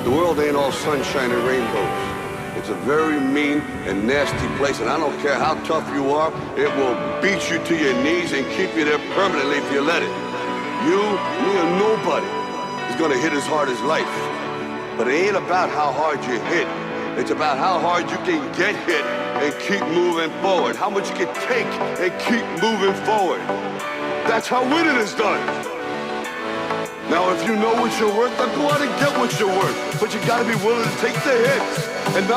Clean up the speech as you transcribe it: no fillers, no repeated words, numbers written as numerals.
The world ain't all sunshine and rainbows. It's a very mean and nasty place, and I don't care how tough you are, it will beat you to your knees and keep you there permanently if you let it. You, me, or nobody is gonna hit as hard as life. But it ain't about how hard you hit. It's about how hard you can get hit and keep moving forward. How much you can take and keep moving forward. That's how winning is done. Now, if you know what you're worth, then go out and get what you're worth. But you gotta be willing to take the hits and not